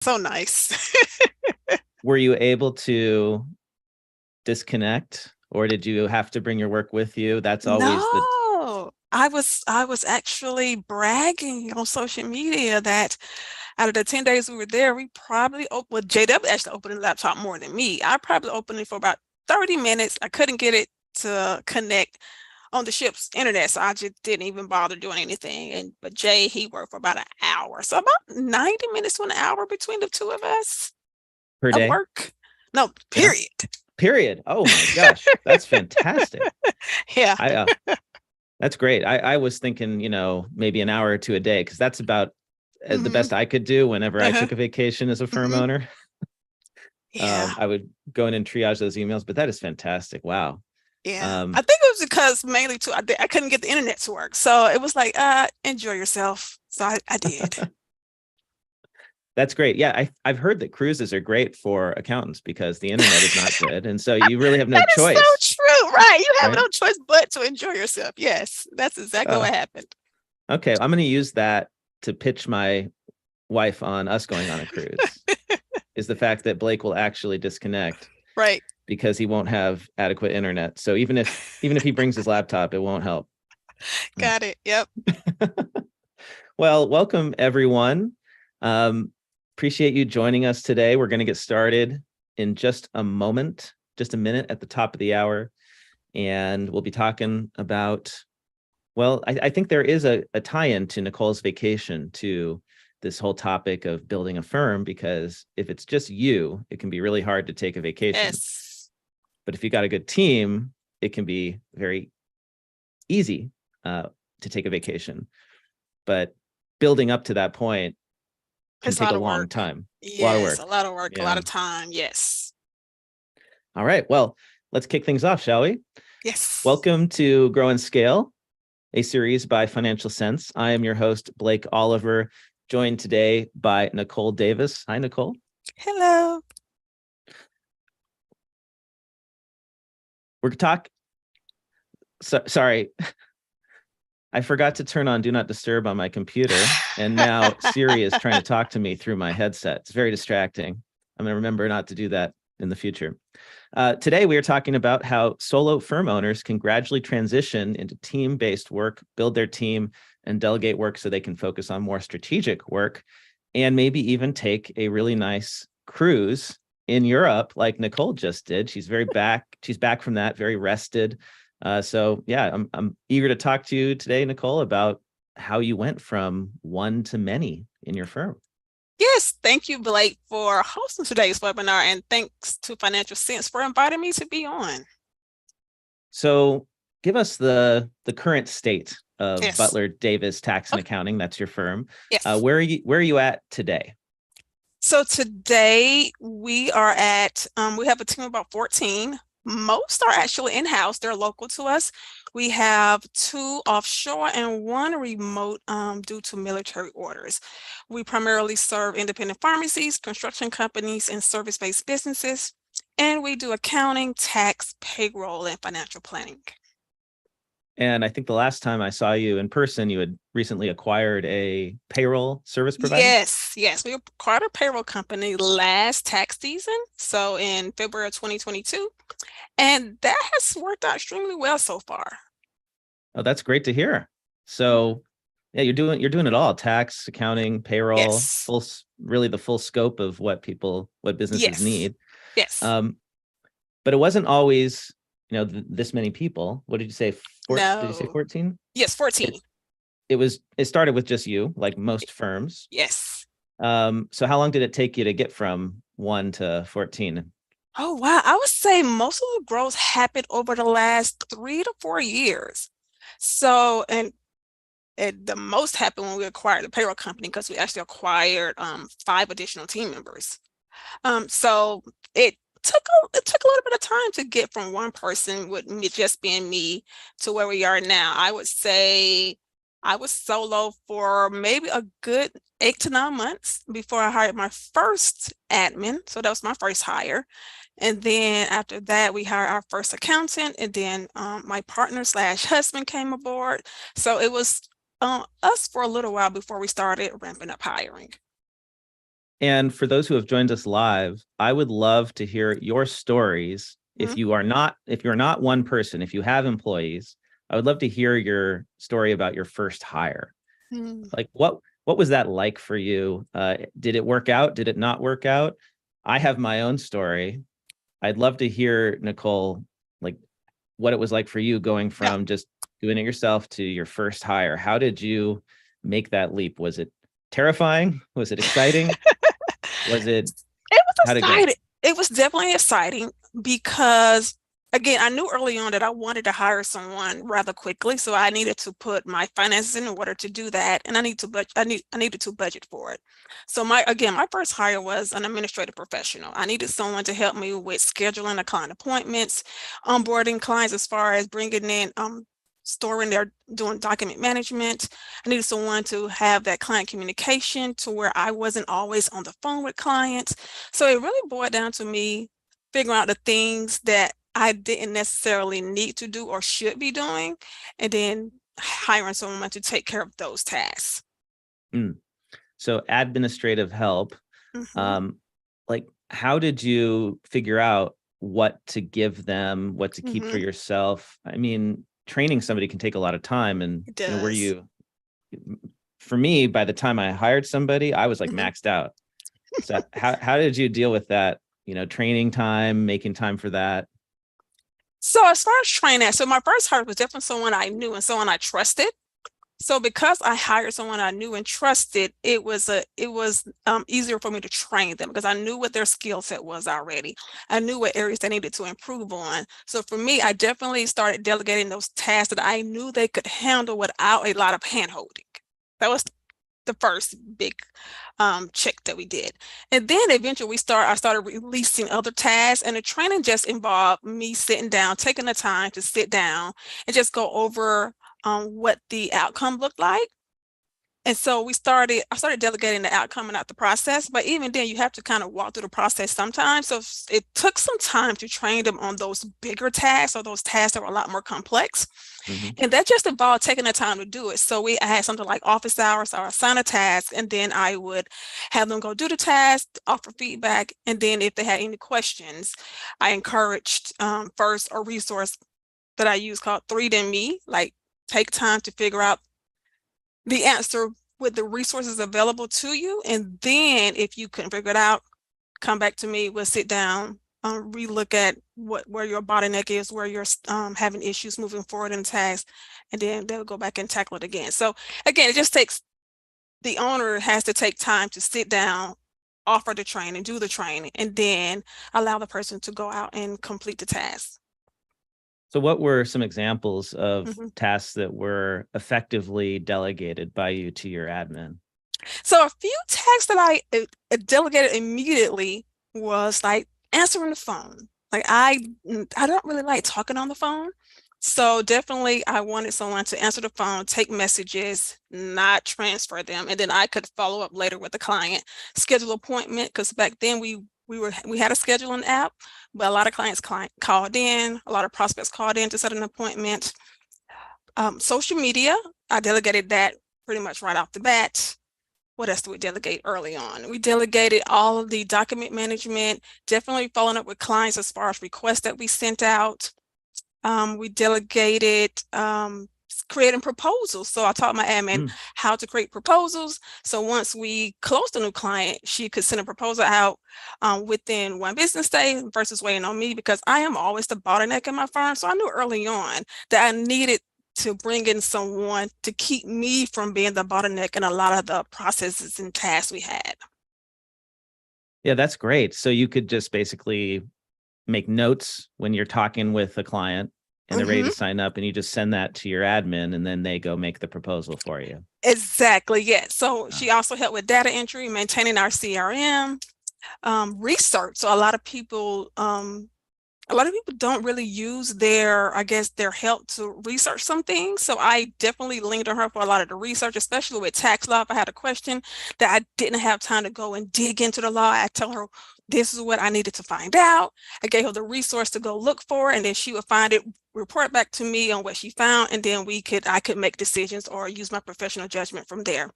So nice. Were you able to disconnect, or did you have to bring your work with you? That's always the No, I was actually bragging on social media that out of the 10 days we were there, we probably opened, well, JW actually opened the laptop more than me. I probably opened it for about 30 minutes. I couldn't get it to connect on the ship's internet, so I just didn't even bother doing anything. And but Jay, he worked for about an hour. So about 90 minutes to an hour between the two of us per of day. work. No, Yeah. period. Period. Oh my gosh, that's fantastic. Yeah. I That's great. I was thinking, maybe an hour or two a day, because that's about the Hmm. best I could do whenever I Uh-huh. took a vacation as a firm Hmm. owner. Yeah. I would go in and triage those emails, but that is fantastic. Wow. Yeah. I Um, think it was because mainly too, I couldn't get the internet to work. So it was like, enjoy yourself. So I did. that's great. Yeah, I've heard that cruises are great for accountants because the internet is not good, and so you really have no That is so choice, true, right? You have right? no choice but to enjoy yourself. Yes, that's exactly Uh, what happened. okay, I'm going to use that to pitch my wife on us going on a cruise. Is the fact that Blake will actually disconnect Right. because he won't have adequate internet. So even if he brings his laptop, it won't help. Got it. Yep. Well, welcome everyone. Appreciate you joining us today. We're going to get started in just a moment, just a minute at the top of the hour, and we'll be talking about. Well, I think there is a tie-in to Nicole's vacation to this whole topic of building a firm, because if it's just you, it can be really hard to take a vacation. Yes. But if you got a good team, it can be very easy to take a vacation. But building up to that point can It's a take lot a of long work. time, a lot of Yes, a work. lot of work, a lot Yeah. of time. Yes. All right. Well, let's kick things off, shall we? Yes. Welcome to Grow and Scale, a series by Financial Sense. I am your host, Blake Oliver, joined today by Nicole Davis. Hi, Nicole. Hello. We're talking. Sorry, I forgot to turn on Do Not Disturb on my computer, and now Siri is trying to talk to me through my headset. It's very distracting. I'm going to remember not to do that in the future. Today, we are talking about how solo firm owners can gradually transition into team-based work, build their team, and delegate work so they can focus on more strategic work, and maybe even take a really nice cruise in Europe, like Nicole just did. She's back from that, very rested. So yeah, I'm eager to talk to you today, Nicole, about how you went from one to many in your firm. Yes, thank you, Blake, for hosting today's webinar, and thanks to Financial Sense for inviting me to be on. So give us the current state of Yes. Butler-Davis Tax and Okay. Accounting. That's your firm. Yes. Where are you at today? So today we have a team of about 14. Most are actually in-house. They're local to us. We have two offshore and one remote due to military orders. We primarily serve independent pharmacies, construction companies, and service-based businesses. And we do accounting, tax, payroll, and financial planning. And I think the last time I saw you in person, you had recently acquired a payroll service provider. Yes, yes. We acquired a payroll company last tax season, so in February of 2022, and that has worked out extremely well so far. Oh, that's great to hear. So yeah, you're doing it all: tax, accounting, payroll, Yes, really the full scope of what businesses yes, need. yes. Um, but it wasn't always, this many people. What did you say? Did you say No, 14? yes, 14. It started with just you, like most firms. Yes. So how long did it take you to get from 1 to 14? Oh, wow. I would say most of the growth happened over the last 3 to 4 years. So, and the most happened when we acquired the payroll company because we actually acquired 5 additional team members. So it took a little bit of time to get from one person with me just being me to where we are now. I would say I was solo for maybe a good 8 to 9 months before I hired my first admin. So that was my first hire. And then after that, we hired our first accountant, and then my partner slash husband came aboard. So it was us for a little while before we started ramping up hiring. And for those who have joined us live, I would love to hear your stories. Mhm. If you're not one person, if you have employees, I would love to hear your story about your first hire. Mhm. Like what was that like for you? Did it work out? Did it not work out? I have my own story. I'd love to hear, Nicole, like what it was like for you going Yeah. from just doing it yourself to your first hire. How did you make that leap? Was it terrifying? Was it exciting? Was it, It was how'd it go? exciting. It was definitely exciting because, again, I knew early on that I wanted to hire someone rather quickly, so I needed to put my finances in order to do that, and I needed to budget for it. So my first hire was an administrative professional. I needed someone to help me with scheduling the client appointments, onboarding clients as far as bringing in storing their doing document management. I needed someone to have that client communication to where I wasn't always on the phone with clients. So it really boiled down to me figuring out the things that I didn't necessarily need to do or should be doing, and then hiring someone to take care of those tasks. Mm. So administrative help. Hmm. Um, like how did you figure out what to give them, what to keep for Hmm. yourself? I mean, training somebody can take a lot of time. And, It were does. you, for me, by the time I hired somebody, I was like Hmm. maxed out. So how did you deal with that? Training time, making time for that. So as far as training, so my first hire was definitely someone I knew and someone I trusted. So because I hired someone I knew and trusted, it was easier for me to train them because I knew what their skill set was already. I knew what areas they needed to improve on. So for me, I definitely started delegating those tasks that I knew they could handle without a lot of handholding. That was the first big check that we did. And then eventually I started releasing other tasks, and the training just involved me sitting down, taking the time to sit down and just go over what the outcome looked like. And so I started delegating the outcome and not the process. But even then, you have to kind of walk through the process sometimes. So it took some time to train them on those bigger tasks or those tasks that were a lot more complex. Mhm. And that just involved taking the time to do it. So I had something like office hours or assign a task, and then I would have them go do the task, offer feedback. And then if they had any questions, I encouraged first a resource that I use called 3 like take time to figure out the answer with the resources available to you. And then if you couldn't figure it out, come back to me, we'll sit down, relook at where your bottleneck is, where you're having issues moving forward in the task, and then they'll go back and tackle it again. So again, it just takes the owner has to take time to sit down, offer the training, do the training, and then allow the person to go out and complete the task. So what were some examples of Mhm. tasks that were effectively delegated by you to your admin? So a few tasks that I delegated immediately was like answering the phone. I don't really like talking on the phone. So definitely I wanted someone to answer the phone, take messages, not transfer them, and then I could follow up later with the client, schedule appointment, because back then we had a scheduling app, but a lot of client called in, a lot of prospects called in to set an appointment. Social media, I delegated that pretty much right off the bat. What else do we delegate early on? We delegated all of the document management, definitely following up with clients as far as requests that we sent out. We delegated creating proposals. So I taught my admin Mm. how to create proposals. So once we closed a new client, she could send a proposal out within one business day versus waiting on me because I am always the bottleneck in my firm. So I knew early on that I needed to bring in someone to keep me from being the bottleneck in a lot of the processes and tasks we had. Yeah, that's great. So you could just basically make notes when you're talking with a client and they're ready Hmm. to sign up, and you just send that to your admin and then they go make the proposal for you. Exactly, yes. So Wow. she also helped with data entry, maintaining our CRM, research. So a lot of people don't really use I guess, their help to research some things. So I definitely leaned on her for a lot of the research, especially with tax law. If I had a question that I didn't have time to go and dig into the law, I tell her this is what I needed to find out. I gave her the resource to go look for, and then she would find it, report back to me on what she found, and then I could make decisions or use my professional judgment from there.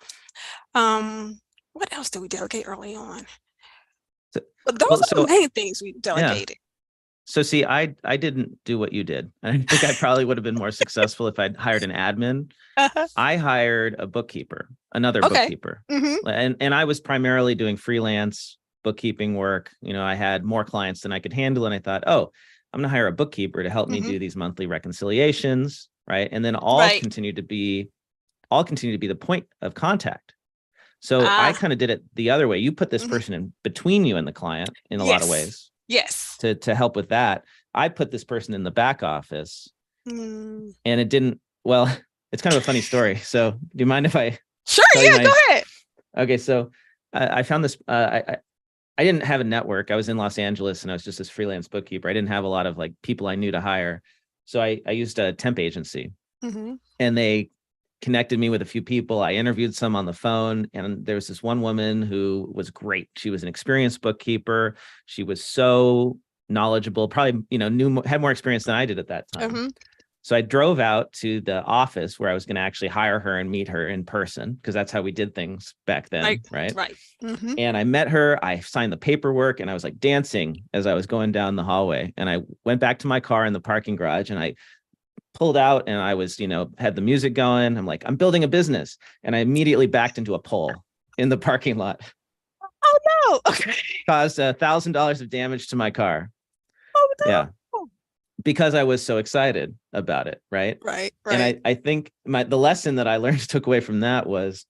Um, What else do we delegate early on? So, But those well, are the so main things we yeah. delegated. So see, I didn't do what you did. I think I probably would have been more successful if I'd hired an admin. Uh-huh. I hired a bookkeeper, another Okay. bookkeeper. Mm-hmm. And I was primarily doing freelance bookkeeping work. I had more clients than I could handle. And I thought, oh, I'm going to hire a bookkeeper to help me Mm-hmm. do these monthly reconciliations. Right. And then Right. I'll continue to be the point of contact. So I Ah. kind of did it the other way. You put this Mm-hmm. person in between you and the client in a lot of Yes. ways Yes. to help with that. I put this person in the back office, Mm. and it didn't, well, it's kind of a funny story. So do you mind if I Sure. tell you Yeah. Go my, ahead. okay. So I found this, I didn't have a network. I was in Los Angeles and I was just this freelance bookkeeper. I didn't have a lot of like people I knew to hire. So I used a temp agency, Mm-hmm. and they connected me with a few people. I interviewed some on the phone, and there was this one woman who was great. She was an experienced bookkeeper. She was so knowledgeable, probably, had more experience than I did at that time. Mm-hmm. So I drove out to the office where I was going to actually hire her and meet her in person, because that's how we did things back Right. then, right? Right. Mm-hmm. And I met her, I signed the paperwork, and I was like dancing as I was going down the hallway. And I went back to my car in the parking garage, and I pulled out, and I was, had the music going. I'm like, I'm building a business. And I immediately backed into a pole in the parking lot, Oh no. Okay. caused $1,000 of damage to my car. Oh Yeah. no. Because I was so excited about it. Right. Right. And Right. I think the lesson that I learned, took away from that, was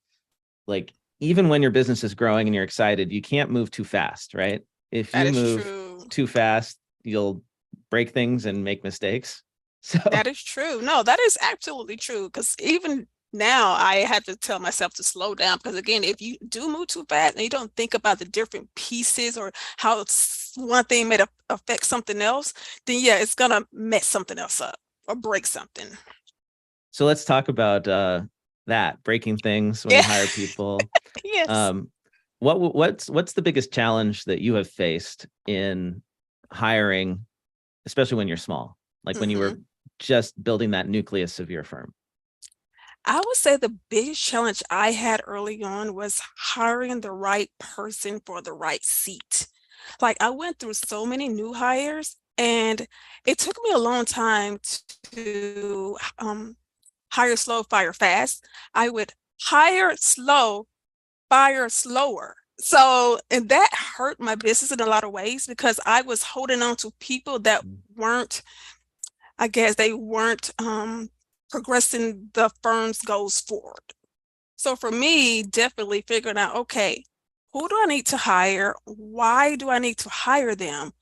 like, even when your business is growing and you're excited, you can't move too fast. Right. If That you is move true. too fast, you'll break things and make mistakes. So That is true. No, that is absolutely true. Because even now, I have to tell myself to slow down. Because again, if you do move too fast and you don't think about the different pieces or how one thing may affect something else, then yeah, it's gonna mess something else up or break something. So let's talk about that, breaking things when Yeah. you hire people. Yes. Um, what's the biggest challenge that you have faced in hiring, especially when you're small, like when you Hmm. were just building that nucleus of your firm? I would say the biggest challenge I had early on was hiring the right person for the right seat. Like I went through so many new hires, and it took me a long time to hire slow, fire fast. I would hire slow, fire slower. So, and that hurt my business in a lot of ways because I was holding on to people that weren't, I guess they weren't progressing the firm's goals forward. So for me, definitely figuring out, okay, who do I need to hire? Why do I need to hire them?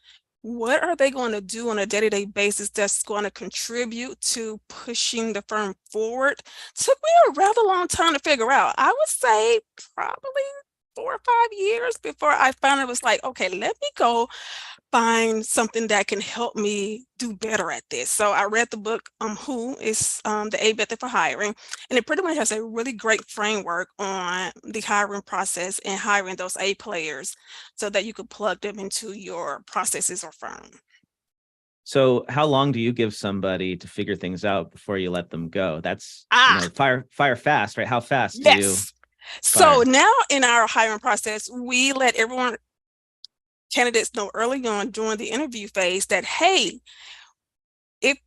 What are they going to do on a day-to-day basis that's going to contribute to pushing the firm forward? Took me a rather long time to figure out. I would say probably 4 or 5 years before I finally was like, okay, let me go find something that can help me do better at this. So I read the book, Who is the A Method for Hiring, and it pretty much has a really great framework on the hiring process and hiring those A players so that you could plug them into your processes or firm. So how long do you give somebody to figure things out before you let them go? That's, Ah, fire fast, right? How fast do you yes. So fire? now in our hiring process, we let everyone, candidates know early on during the interview phase that, hey, if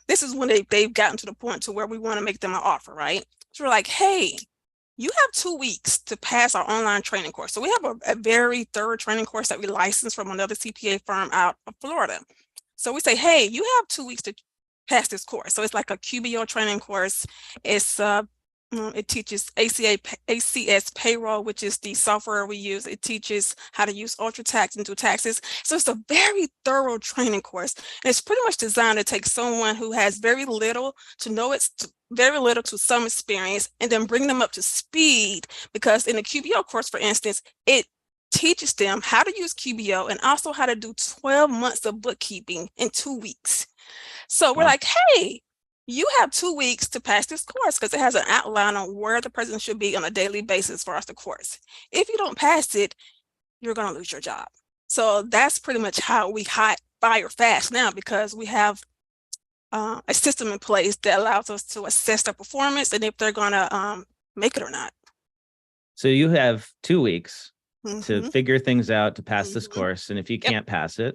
this is when they've gotten to the point to where we want to make them an offer, right? So we're like, hey, you have 2 weeks to pass our online training course. So we have a very thorough training course that we license from another CPA firm out of Florida. So we say, hey, you have 2 weeks to pass this course. So it's like a QBO training course. It's it teaches ACS payroll, which is the software we use. It teaches how to use UltraTax and do taxes. So it's a very thorough training course. And it's pretty much designed to take someone who has very little to know it's very little to some experience and then bring them up to speed. Because in the QBO course, for instance, it teaches them how to use QBO and also how to do 12 months of bookkeeping in 2 weeks. So we're Wow. like, hey, you have 2 weeks to pass this course because it has an outline on where the person should be on a daily basis for us the course. If you don't pass it, you're going to lose your job. So that's pretty much how we fire fast now because we have a system in place that allows us to assess their performance and if they're going to make it or not. So you have 2 weeks to Mm-hmm. figure things out to pass this Mm-hmm. course. And if you Yep. can't pass it,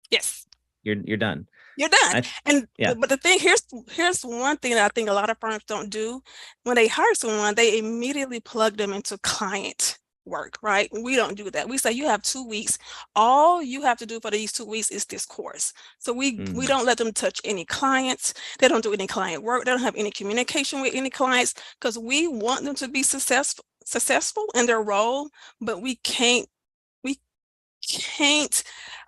Yes. you're done. You're done. I And yeah. but the thing here's one thing that I think a lot of firms don't do. When they hire someone, they immediately plug them into client work, right? We don't do that. We say you have 2 weeks. All you have to do for these 2 weeks is this course. So we Mhm. don't let them touch any clients. They don't do any client work. They don't have any communication with any clients because we want them to be successful in their role, but we can't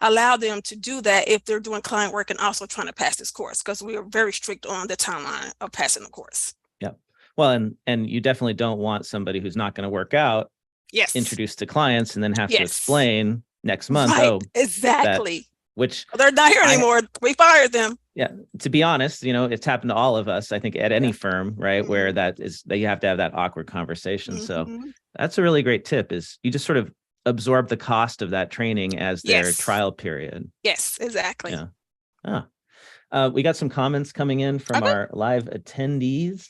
allow them to do that if they're doing client work and also trying to pass this course because we are very strict on the timeline of passing the course. Yeah. Well, and you definitely don't want somebody who's not going to work out Yes. introduced to clients and then have to Yes. explain next month, Right. oh, that Exactly. which They're not here I anymore. We fired them. yeah, to be honest, it's happened to all of us, I think, at any Yeah. firm, right? Where that you have to have that awkward conversation. So Mm-hmm. that's a really great tip is you just sort of absorb the cost of that training as their Yes. trial period. Yes, exactly. Yeah. Ah. We got some comments coming in from Okay. our live attendees.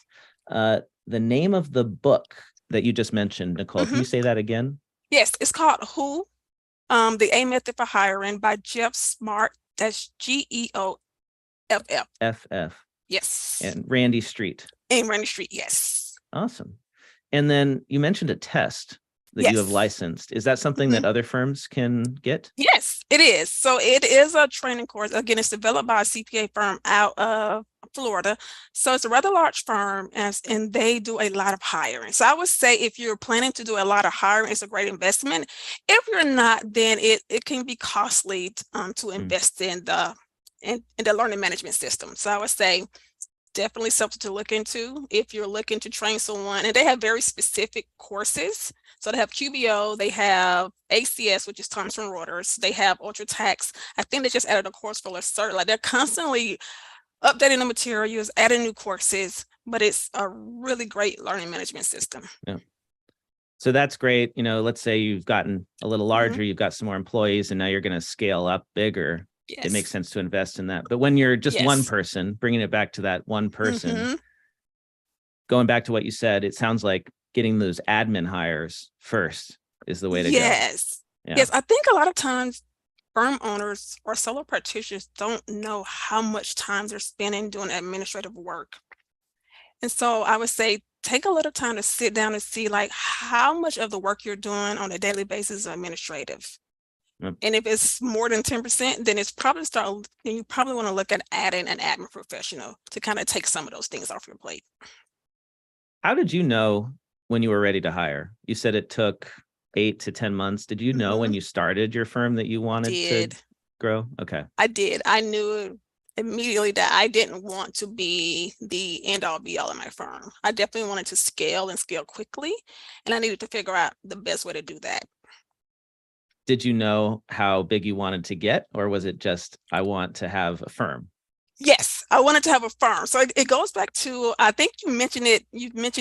The name of the book that you just mentioned, Nicole, can Mm-hmm. you say that again? Yes, it's called Who, the A Method for Hiring by Jeff Smart. That's GEOFF. FF Yes. and Randy Street. In Rainy Street. Yes. Awesome. And then you mentioned a test that you have Yes. licensed. Is that something Mm-hmm. that other firms can get? Yes, it is. So it is a training course. Again, it's developed by a CPA firm out of Florida. So it's a rather large firm and they do a lot of hiring. So I would say if you're planning to do a lot of hiring, it's a great investment. If you're not, then it can be costly to Hmm. invest in the learning management system. So I would say definitely something to look into if you're looking to train someone. And they have very specific courses. So they have QBO, they have ACS, which is Thomson Reuters, they have Ultra Tax. I think they just added a course for cert. Like they're constantly updating the materials, adding new courses, but it's a really great learning management system. Yeah. So that's great. Let's say you've gotten a little larger, Mhm. you've got some more employees, and now you're going to scale up bigger. It makes Yes. sense to invest in that. But when you're just one Yes. person, bringing it back to that one person, Hmm. going back to what you said, it sounds like getting those admin hires first is the way to go. Yes. Yeah. Yes. I think a lot of times firm owners or solo practitioners don't know how much time they're spending doing administrative work. And so I would say take a little time to sit down and see like how much of the work you're doing on a daily basis is administrative. Yep. And if it's more than 10%, then you probably want to look at adding an admin professional to kind of take some of those things off your plate. How did you know when you were ready to hire? You said it took 8 to 10 months. Did you know when Hmm. you started your firm that you wanted to Did. grow? Okay. I did. I knew immediately that I didn't want to be the end all be all in my firm. I definitely wanted to scale and scale quickly, and I needed to figure out the best way to do that. Did you know how big you wanted to get, or was it just, I want to have a firm? Yes, I wanted to have a firm. So it goes back to, I think you've mentioned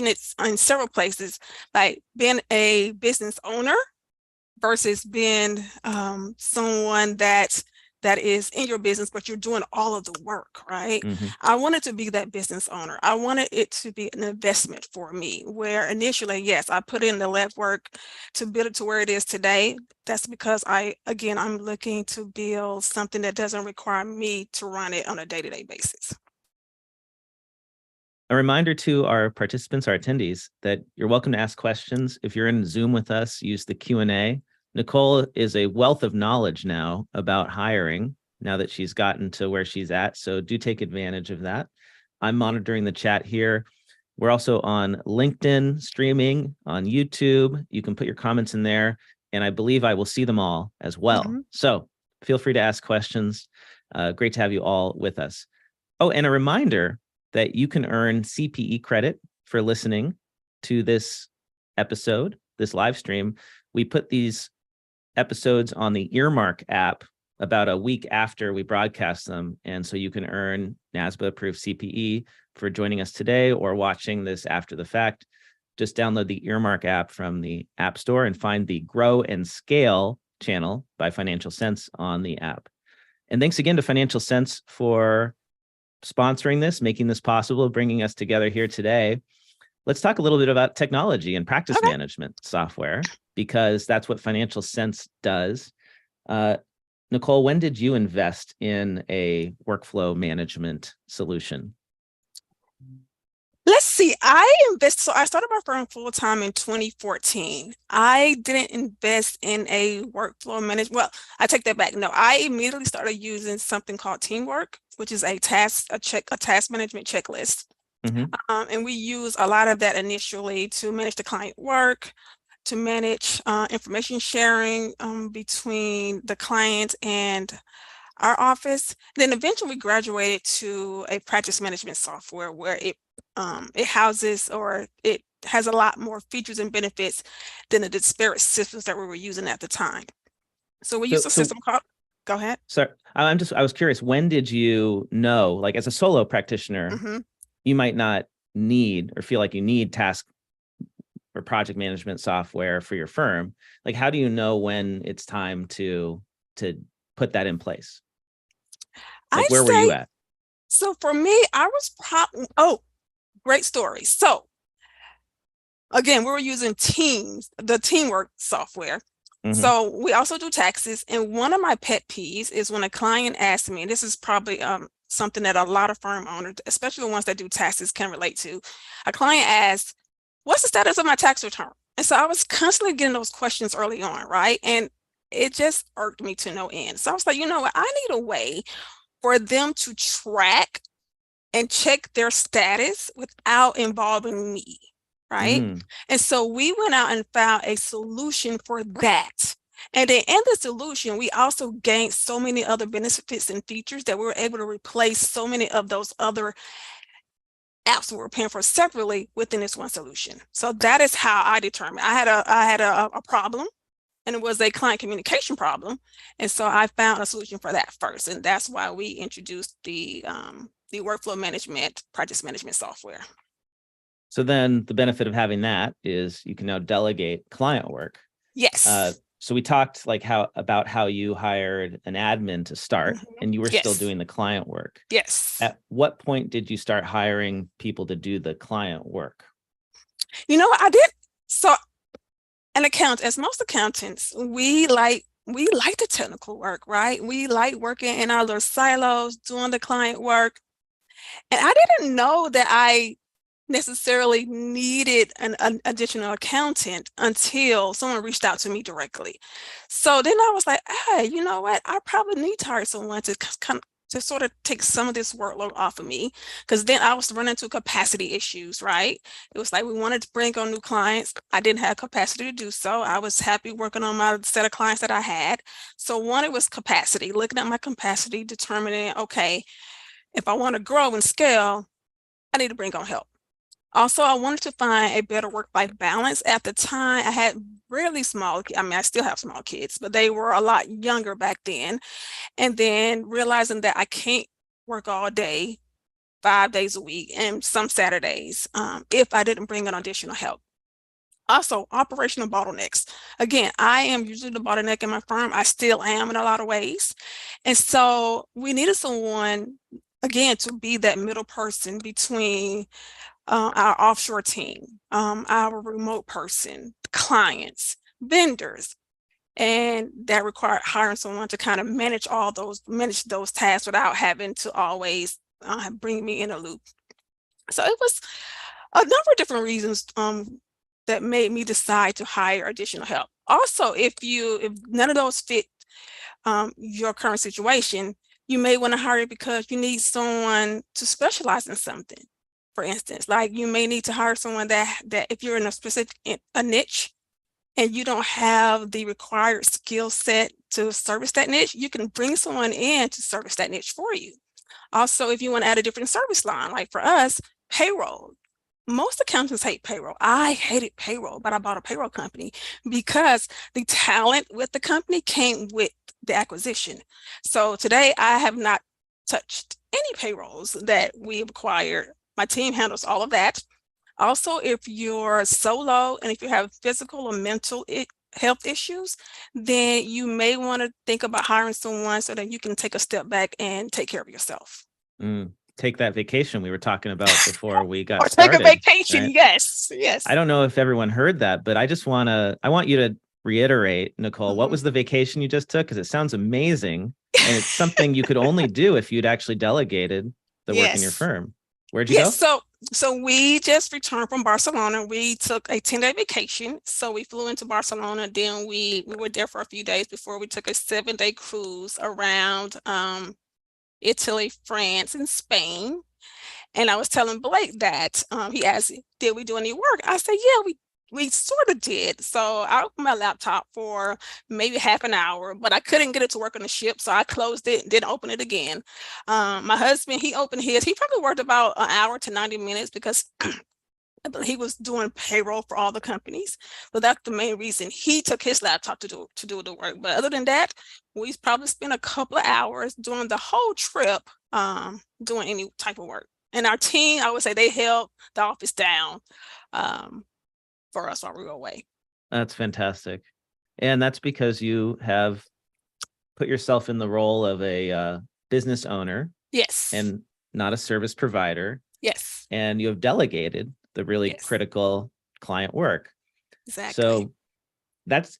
it in several places, like being a business owner versus being someone that is in your business, but you're doing all of the work, right? Mm-hmm. I wanted to be that business owner. I wanted it to be an investment for me, where initially, yes, I put in the legwork to build it to where it is today. That's because I'm looking to build something that doesn't require me to run it on a day-to-day basis. A reminder to our participants, our attendees, that you're welcome to ask questions. If you're in Zoom with us, use the Q&A. Nicole is a wealth of knowledge now about hiring, now that she's gotten to where she's at. So do take advantage of that. I'm monitoring the chat here. We're also on LinkedIn streaming, on YouTube. You can put your comments in there, and I believe I will see them all as well. Mhm. So feel free to ask questions. Great to have you all with us. Oh, and a reminder that you can earn CPE credit for listening to this episode, this live stream. We put these episodes on the Earmark app about a week after we broadcast them. And so you can earn NASBA approved CPE for joining us today or watching this after the fact. Just download the Earmark app from the App Store and find the Grow and Scale channel by Financial Sense on the app. And thanks again to Financial Sense for sponsoring this, making this possible, bringing us together here today. Let's talk a little bit about technology and practice Okay. management software, because that's what Financial Sense does. Nicole, when did you invest in a workflow management solution? Let's see. So I started my firm full time in 2014. I didn't invest in a workflow management. Well, I take that back. No, I immediately started using something called Teamwork, which is a task management checklist. Mm-hmm. And we use a lot of that initially to manage the client work, to manage information sharing between the client and our office. Then eventually we graduated to a practice management software where it houses, or it has a lot more features and benefits than the disparate systems that we were using at the time. So we used So, a so system called, go ahead. sorry, I was curious, when did you know, like as a solo practitioner, hmm you might not need or feel like you need task or project management software for your firm. Like, how do you know when it's time to put that in place? I Like, where were you say, at? so for me, I was oh, great story. So again, we were using the Teamwork software. Mm-hmm. So we also do taxes. And one of my pet peeves is when a client asks me, and this is probably something that a lot of firm owners, especially the ones that do taxes, can relate to. A client asks, what's the status of my tax return? And so I was constantly getting those questions early on, right? And it just irked me to no end. So I was like, you know what? I need a way for them to track and check their status without involving me, right? Mm. And so we went out and found a solution for that. And then in the solution, we also gained so many other benefits and features that we were able to replace so many of those other apps we were paying for separately within this one solution. So that is how I determined. I had a problem, and it was a client communication problem. And so I found a solution for that first. And that's why we introduced the workflow management, practice management software. So then the benefit of having that is you can now delegate client work. Yes. So we talked like how you hired an admin to start and you were still Yes. doing the client work. Yes. At what point did you start hiring people to do the client work? You know what I did? So as most accountants, we like the technical work, right? We like working in our little silos, doing the client work. And I didn't know that I necessarily needed an additional accountant until someone reached out to me directly. So then I was like, hey, you know what? I probably need to hire someone to sort of take some of this workload off of me, because then I was running into capacity issues, right? It was like we wanted to bring on new clients. I didn't have capacity to do so. I was happy working on my set of clients that I had. So one, it was capacity, looking at my capacity, determining, okay, if I want to grow and scale, I need to bring on help. Also, I wanted to find a better work-life balance. At the time, I had really small, I mean, I still have small kids, but they were a lot younger back then. And then realizing that I can't work all day, 5 days a week, and some Saturdays, if I didn't bring in additional help. Also, operational bottlenecks. Again, I am usually the bottleneck in my firm. I still am in a lot of ways. And so we needed someone, again, to be that middle person between our offshore team, our remote person, clients, vendors, and that required hiring someone to kind of manage those tasks without having to always bring me in a loop. So it was a number of different reasons that made me decide to hire additional help. Also, if none of those fit your current situation, you may want to hire because you need someone to specialize in something. For instance, like you may need to hire someone that if you're in a specific a niche and you don't have the required skill set to service that niche, you can bring someone in to service that niche for you. Also, if you want to add a different service line, like for us, payroll. Most accountants hate payroll. I hated payroll, but I bought a payroll company because the talent with the company came with the acquisition. So today I have not touched any payrolls that we have acquired. My team handles all of that. Also, if you're solo and if you have physical or mental health issues, then you may want to think about hiring someone so that you can take a step back and take care of yourself. Mm. take that vacation we were talking about before we got Or take a started, vacation. right? Yes, I yes. don't know if everyone heard that, but I want you to reiterate, Nicole, what Mhm. was the vacation you just took? Because it sounds amazing. And it's something you could only do if you'd actually delegated the work in your Yes. firm. Where'd you Yes. go? So we just returned from Barcelona. We took a 10-day vacation. So we flew into Barcelona. Then we were there for a few days before we took a 7-day cruise around Italy, France, and Spain. And I was telling Blake that he asked, did we do any work? I said, yeah, we sort of did. So I opened my laptop for maybe half an hour, but I couldn't get it to work on the ship. So I closed it and didn't open it again. My husband, he opened his. He probably worked about an hour to 90 minutes because he was doing payroll for all the companies. So that's the main reason he took his laptop to do the work. But other than that, we probably spent a couple of hours during the whole trip doing any type of work. And our team, I would say they held the office down um, for us while we were away. That's fantastic. And that's because you have put yourself in the role of a business owner Yes, and not a service provider. yes, And you have delegated the really yes, critical client work. exactly. So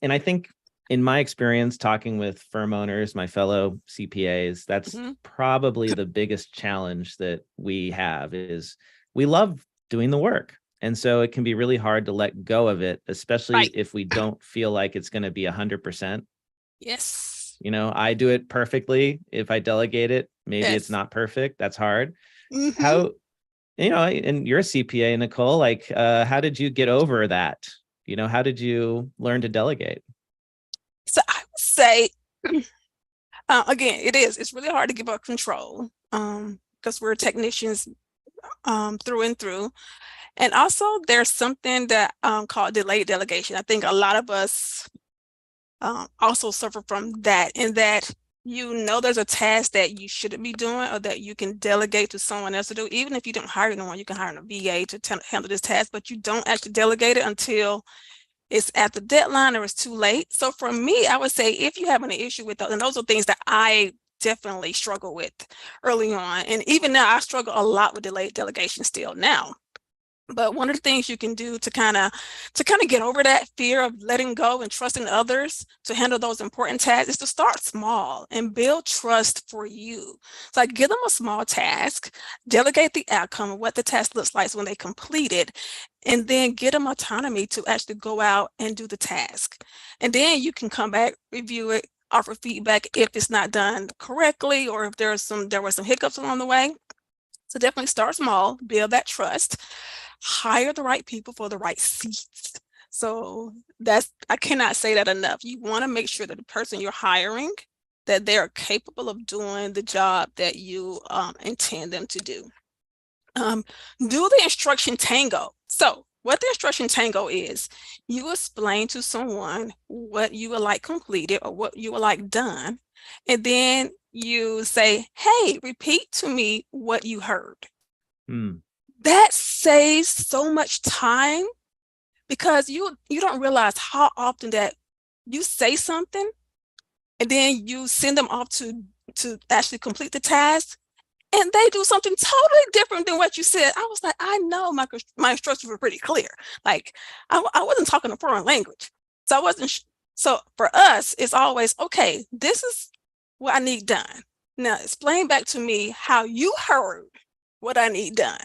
and I think in my experience talking with firm owners, my fellow CPAs, that's Hmm. probably the biggest challenge that we have is we love doing the work. And so it can be really hard to let go of it, especially Right. if we don't feel like it's going to be 100%. Yes, I do it perfectly. If I delegate it, maybe it's yes. not perfect. That's hard. Hmm. How, and you're a CPA, Nicole, like, how did you get over that? How did you learn to delegate? So I would say, again, it's really hard to give up control because we're technicians through and through. And also, there's something that called delayed delegation. I think a lot of us also suffer from that, in that there's a task that you shouldn't be doing or that you can delegate to someone else to do. Even if you don't hire anyone, you can hire a VA to handle this task, but you don't actually delegate it until it's at the deadline or it's too late. So for me, I would say if you have an issue with those, and those are things that I definitely struggle with early on. And even now, I struggle a lot with delayed delegation still now. But one of the things you can do to kind of get over that fear of letting go and trusting others to handle those important tasks is to start small and build trust for you. So like give them a small task, delegate the outcome of what the task looks like when they complete it, and then get them autonomy to actually go out and do the task. And then you can come back, review it, offer feedback if it's not done correctly or if there were some hiccups along the way. So definitely start small, build that trust, hire the right people for the right seats. So I cannot say that enough. You want to make sure that the person you're hiring, that they are capable of doing the job that you intend them to do. Do the instruction tango. So what the instruction tango is, you explain to someone what you would like completed or what you would like done, and then you say, hey, repeat to me what you heard. Hmm. That saves so much time because you don't realize how often that you say something and then you send them off to actually complete the task and they do something totally different than what you said. I was like, I know my instructions were pretty clear. Like I wasn't talking a foreign language. So I wasn't so for us it's always okay, this is what I need done. Now explain back to me how you heard what I need done.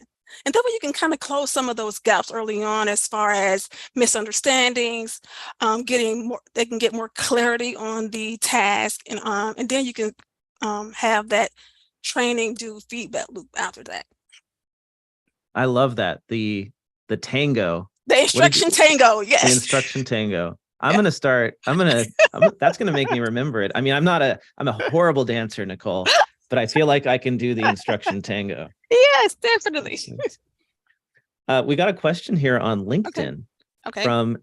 And that way you can kind of close some of those gaps early on as far as misunderstandings, they can get more clarity on the task, and then you can have that training do feedback loop after that. I love that. The tango. The What did you instruction tango, the yes. instruction tango? Yeah. That's gonna make me remember it. I mean, I'm a horrible dancer, Nicole, but I feel like I can do the instruction tango. Yes, definitely. We got a question here on Okay. LinkedIn Okay. from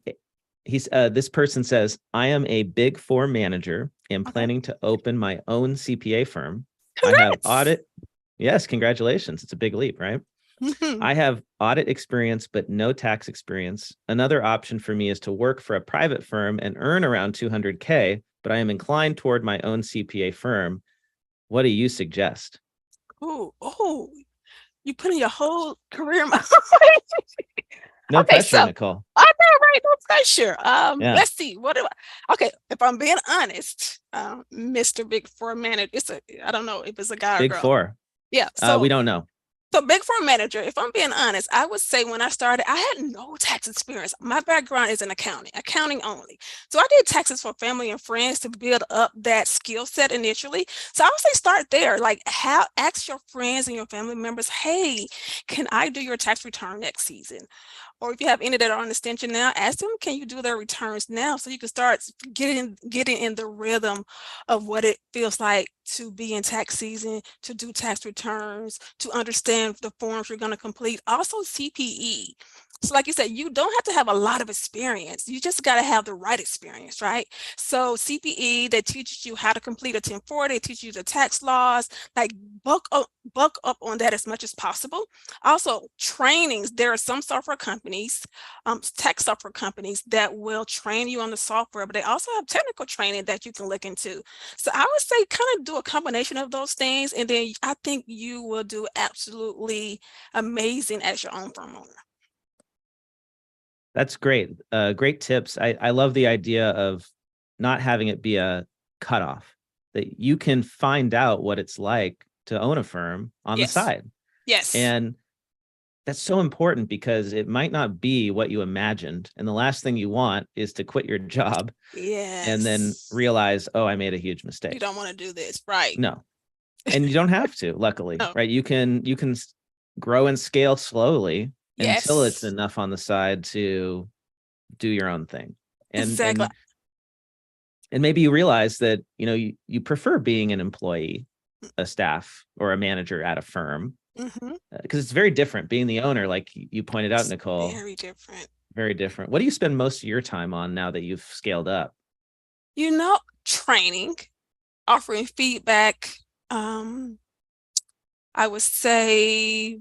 this person says, I am a big four manager and Okay. planning to open my own CPA firm. I have Congrats. audit. Yes, congratulations. It's a big leap, right? Mhm. I have audit experience, but no tax experience. Another option for me is to work for a private firm and earn around 200K, but I am inclined toward my own CPA firm. What do you suggest? Oh, oh. You put in your whole career. No Okay, pressure, so Nicole. I know, right? No pressure. Yeah. Let's see. What do I? Okay, if I'm being honest, Mr. Big Four manager, it's a. I don't know if it's a guy or Big girl. Four. Yeah. We don't know. So Big Four manager, if I'm being honest, I would say when I started, I had no tax experience. My background is in accounting, accounting only. So I did taxes for family and friends to build up that skill set initially. So I would say start there. Like how ask your friends and your family members, hey, can I do your tax return next season? Or if you have any that are on extension now, ask them, can you do their returns now? So you can start getting in the rhythm of what it feels like to be in tax season, to do tax returns, to understand the forms you're going to complete. Also CPE. So like you said, you don't have to have a lot of experience. You just got to have the right experience, right? So CPE that teaches you how to complete a 1040, they teach you the tax laws, like buck up on that as much as possible. Also, trainings. There are some software companies, tech software companies that will train you on the software, but they also have technical training that you can look into. So I would say kind of do a combination of those things, and then I think you will do absolutely amazing as your own firm owner. That's great. Great tips. I love the idea of not having it be a cutoff, that you can find out what it's like to own a firm on the Yes. side. Yes. And that's so important because it might not be what you imagined. And the last thing you want is to quit your job and then Yes. realize, oh, I made a huge You mistake. don't want to do this, right? No. And you don't have to, luckily, No. right? You can grow and scale slowly until it's Yes. enough on the side to do your own thing. And Exactly. and and maybe you realize that, you prefer being an employee, a staff, or a manager at a firm, Mm-hmm. because it's very different being the owner, like you pointed out, It's Nicole. very different. Very different. What do you spend most of your time on now that you've scaled up? Training, offering feedback. Um, I would say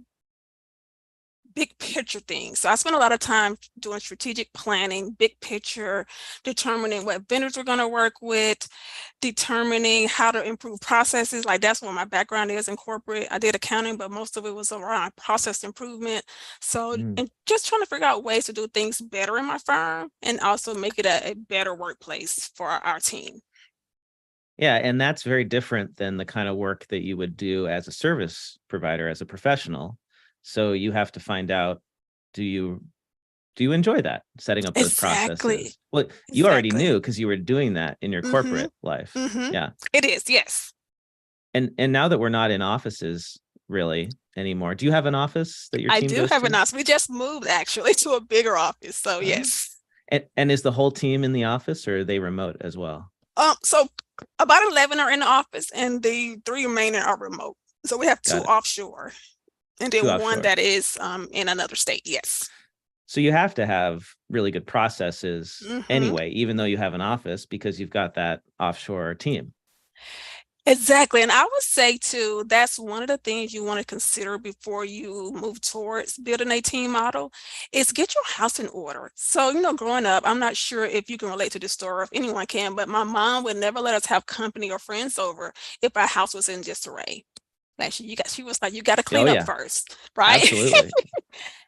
big picture things. So I spent a lot of time doing strategic planning, big picture, determining what vendors we're going to work with, determining how to improve processes. Like that's what my background is in corporate. I did accounting, but most of it was around process improvement. So, Mm. and just trying to figure out ways to do things better in my firm and also make it a better workplace for our team. Yeah, and that's very different than the kind of work that you would do as a service provider, as a professional. So you have to find out, do you do you enjoy that, setting up those Exactly. processes? Well, you already Exactly. knew because you were doing that in your Mm-hmm. corporate life. Mm-hmm. Yeah. It is, yes. And now that we're not in offices really anymore, do you have an office that your I team do goes have an to? office. We just moved actually to a bigger office. So Uh, yes. and is the whole team in the office, or are they remote as well? So about 11 are in the office and the three remaining are remote. So we have two Got it. offshore and Two then one offshore. that is in another state. Yes. So you have to have really good processes Mm-hmm. anyway, even though you have an office, because you've got that offshore team. Exactly. And I would say too, that's one of the things you want to consider before you move towards building a team model is get your house in order. So, growing up, I'm not sure if you can relate to this story or if anyone can, but my mom would never let us have company or friends over if our house was in disarray. Like she was like, you got to Oh clean up yeah, first, right? absolutely.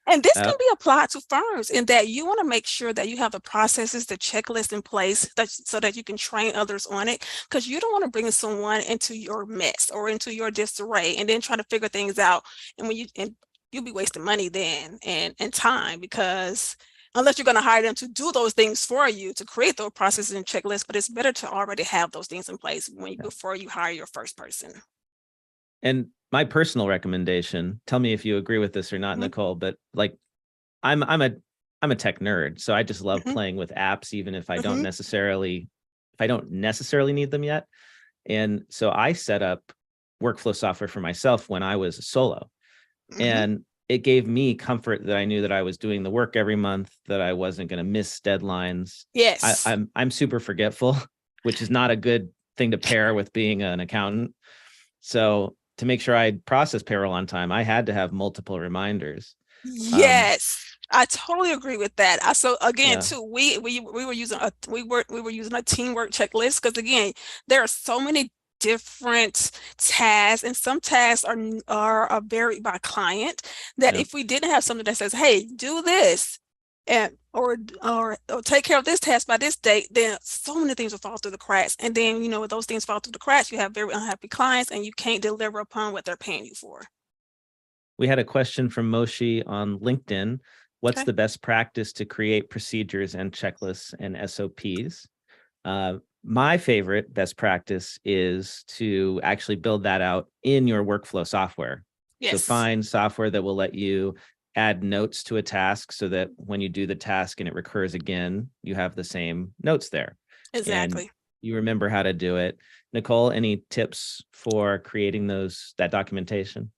And this can Uh, be applied to firms in that you want to make sure that you have the processes, the checklist in place so that you can train others on it. Because you don't want to bring someone into your mess or into your disarray and then try to figure things out. And you'll be wasting money then and time because unless you're going to hire them to do those things for you to create those processes and checklists, but it's better to already have those things in place before you hire your first person. and my personal recommendation, tell me if you agree with this or not, Mhm, Nicole, but like I'm a tech nerd, so I just love mhm, playing with apps, even mhm. if I don't necessarily need them yet. And so I set up workflow software for myself when I was solo. Mhm. And it gave me comfort that I knew that I was doing the work every month, that I wasn't going to miss deadlines. Yes. I'm super forgetful, which is not a good thing to pair with being an accountant. So to make sure I process payroll on time, I had to have multiple reminders. Um, Yes. I totally agree with that. So again, yeah, too, we were using a teamwork checklist because again, there are so many different tasks, and some tasks are varied by client, that Yeah. if we didn't have something that says, hey, do this, and or take care of this task by this date, then so many things will fall through the cracks. And then, when those things fall through the cracks, you have very unhappy clients and you can't deliver upon what they're paying you for. We had a question from Moshi on LinkedIn. What's Okay. the best practice to create procedures and checklists and SOPs? My favorite best practice is to actually build that out in your workflow software. So Yes, find software that will let you add notes to a task so that when you do the task and it recurs again, you have the same notes there and exactly. you remember how to do it. Nicole, any tips for creating that documentation?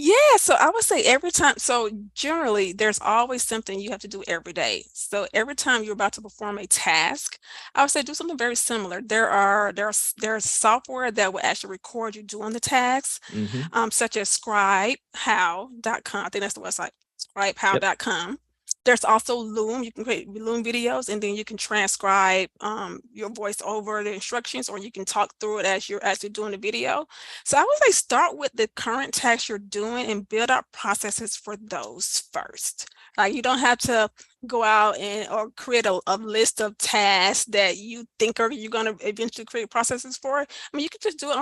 Yeah, so I would say every time, so generally there's always something you have to do every day. So every time you're about to perform a task, I would say do something very similar. There's software that will actually record you doing the tasks, Mm-hmm. such as scribehow.com. I think that's the website, Yep. scribehow.com. There's also Loom. You can create Loom videos and then you can transcribe your voice over the instructions, or you can talk through it as you're actually doing the video. So I would say start with the current tasks you're doing and build out processes for those first. Like you don't have to go out and or create a list of tasks that you think are you're going to eventually create processes for. I mean, you can just do it